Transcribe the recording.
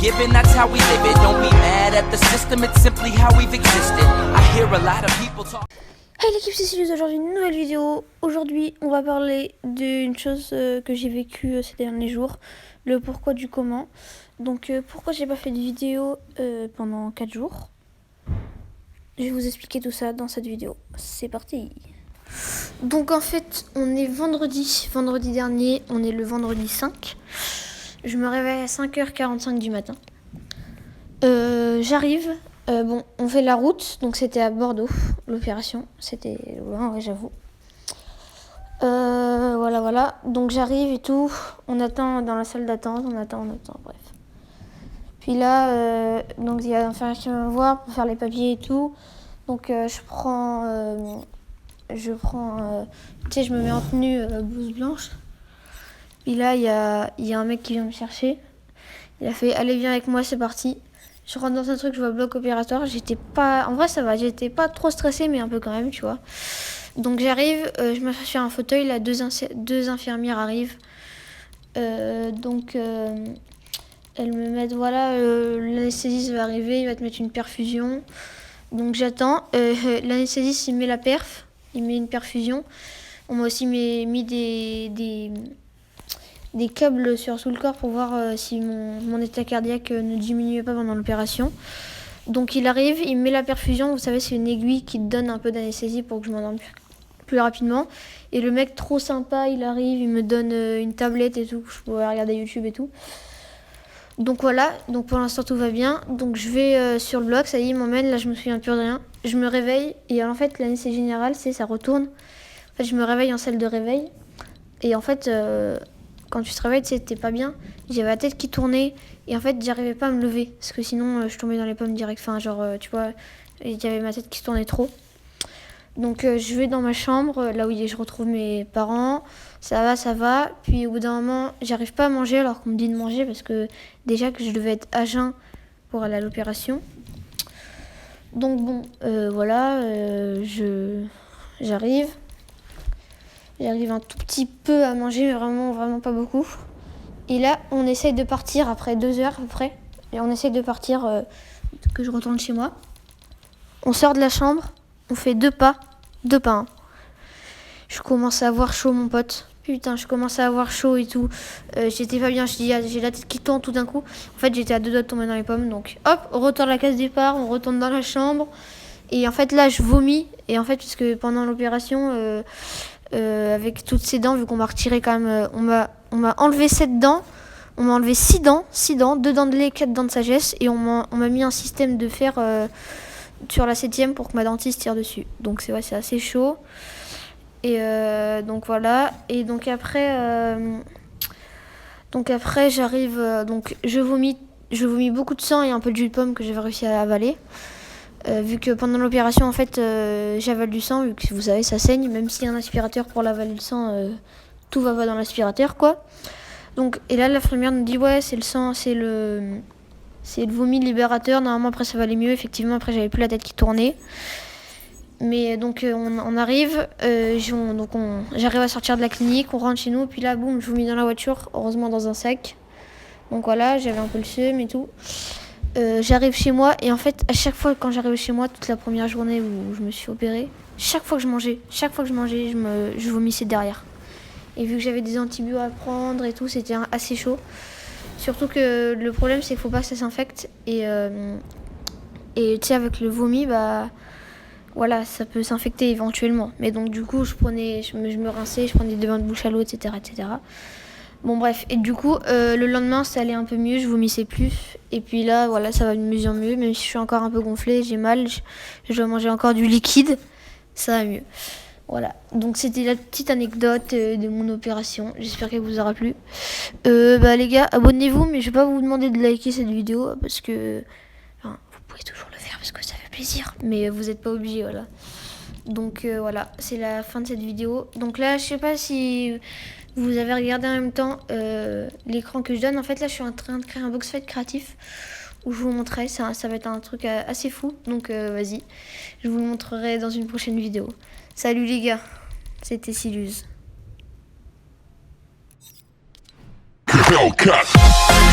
given, that's how we live it. Don't be mad at the system, it's simply how we've existed. I hear a lot of people talk. Hey l'équipe, c'est Sylvie, aujourd'hui une nouvelle vidéo. Aujourd'hui on va parler d'une chose que j'ai vécue ces derniers jours, le pourquoi du comment. Donc pourquoi j'ai pas fait de vidéo pendant 4 jours. Je vais vous expliquer tout ça dans cette vidéo. C'est parti. Donc en fait on est vendredi dernier, on est le vendredi 5. Je me réveille à 5h45 du matin. J'arrive. Bon, on fait la route, donc c'était à Bordeaux, l'opération. C'était loin, ouais, j'avoue. Voilà. Donc j'arrive et tout. On attend dans la salle d'attente, on attend, bref. Puis là, donc il y a l'infirmière qui vient me voir pour faire les papiers et tout. Donc je prends, tu sais, je me mets en tenue blouse blanche. Puis là, il y a un mec qui vient me chercher. Il a fait, allez, viens avec moi, c'est parti. Je rentre dans un truc, je vois bloc opératoire. En vrai, ça va, j'étais pas trop stressée, mais un peu quand même, tu vois. Donc j'arrive, je m'assois sur un fauteuil, là, deux infirmières arrivent. Elles me mettent, voilà, l'anesthésiste va arriver, il va te mettre une perfusion. Donc j'attends. L'anesthésiste, il met la perf, il met une perfusion. On m'a aussi mis des câbles sous le corps pour voir si mon état cardiaque ne diminuait pas pendant l'opération. Donc il arrive, il me met la perfusion, vous savez c'est une aiguille qui te donne un peu d'anesthésie pour que je m'endorme plus rapidement. Et le mec trop sympa, il arrive, il me donne une tablette et tout, je pourrais regarder YouTube et tout. Donc voilà, donc pour l'instant tout va bien. Donc je vais sur le bloc, ça y est, il m'emmène, là je me souviens plus de rien. Je me réveille et en fait l'anesthésie générale, ça retourne. En fait je me réveille en salle de réveil et en fait... quand tu te réveilles, t'es pas bien. J'avais la tête qui tournait et en fait, j'arrivais pas à me lever parce que sinon, je tombais dans les pommes direct. Enfin, genre, tu vois, j'avais ma tête qui se tournait trop. Donc, je vais dans ma chambre, là où je retrouve mes parents. Ça va. Puis, au bout d'un moment, j'arrive pas à manger alors qu'on me dit de manger parce que déjà que je devais être à jeun pour aller à l'opération. Donc, bon, voilà, j'arrive. J'arrive un tout petit peu à manger, mais vraiment pas beaucoup. Et là, on essaye de partir après 2 heures à peu près. Et on essaye de partir, que je retourne chez moi. On sort de la chambre, on fait 2 pas, hein. Je commence à avoir chaud, mon pote. Putain, je commence à avoir chaud et tout. J'étais pas bien, je dis, j'ai la tête qui tourne tout d'un coup. En fait, j'étais à 2 doigts de tomber dans les pommes. Donc, hop, on retourne à la case départ, on retourne dans la chambre. Et en fait, là, je vomis. Et en fait, puisque pendant l'opération... avec toutes ces dents, vu qu'on m'a retiré quand même, on m'a enlevé 7 dents, on m'a enlevé 6 dents, 2 dents de lait, 4 dents de sagesse, et on m'a mis un système de fer sur la 7e pour que ma dentiste tire dessus. Donc c'est assez chaud. Et donc voilà. Et donc après j'arrive, donc je vomis beaucoup de sang et un peu de jus de pomme que j'avais réussi à avaler. Vu que pendant l'opération, en fait, j'avale du sang, vu que vous savez, ça saigne, même s'il y a un aspirateur pour l'avaler le sang, tout va pas dans l'aspirateur, quoi. Donc, et là, l'infirmière nous dit, ouais, c'est le sang, c'est le vomi libérateur. Normalement, après, ça va aller mieux. Effectivement, après, j'avais plus la tête qui tournait. Mais donc, on arrive, j'arrive à sortir de la clinique, on rentre chez nous, puis là, boum, je vomis dans la voiture, heureusement dans un sac. Donc voilà, j'avais un peu le seum et tout. J'arrive chez moi et en fait à chaque fois quand j'arrive chez moi, toute la première journée où je me suis opérée, chaque fois que je mangeais, je vomissais derrière. Et vu que j'avais des antibiotiques à prendre et tout, c'était assez chaud. Surtout que le problème c'est qu'il faut pas que ça s'infecte et tu sais avec le vomi voilà, ça peut s'infecter éventuellement. Mais donc du coup je me rinçais, je prenais des bains de bouche à l'eau, etc. Bon bref, et du coup, le lendemain, ça allait un peu mieux, je vomissais plus. Et puis là, voilà, ça va de mieux en mieux, même si je suis encore un peu gonflée, j'ai mal, je dois manger encore du liquide, ça va mieux. Voilà, donc c'était la petite anecdote de mon opération, j'espère qu'elle vous aura plu. Les gars, abonnez-vous, mais je vais pas vous demander de liker cette vidéo, parce que... Enfin, vous pouvez toujours le faire, parce que ça fait plaisir, mais vous n'êtes pas obligés, voilà. Donc voilà, c'est la fin de cette vidéo. Donc là, je sais pas si... Vous avez regardé en même temps l'écran que je donne. En fait, là, je suis en train de créer un box fight créatif où je vous montrerai. Ça va être un truc assez fou. Donc, vas-y. Je vous le montrerai dans une prochaine vidéo. Salut les gars. C'était Siluse. Hellcat.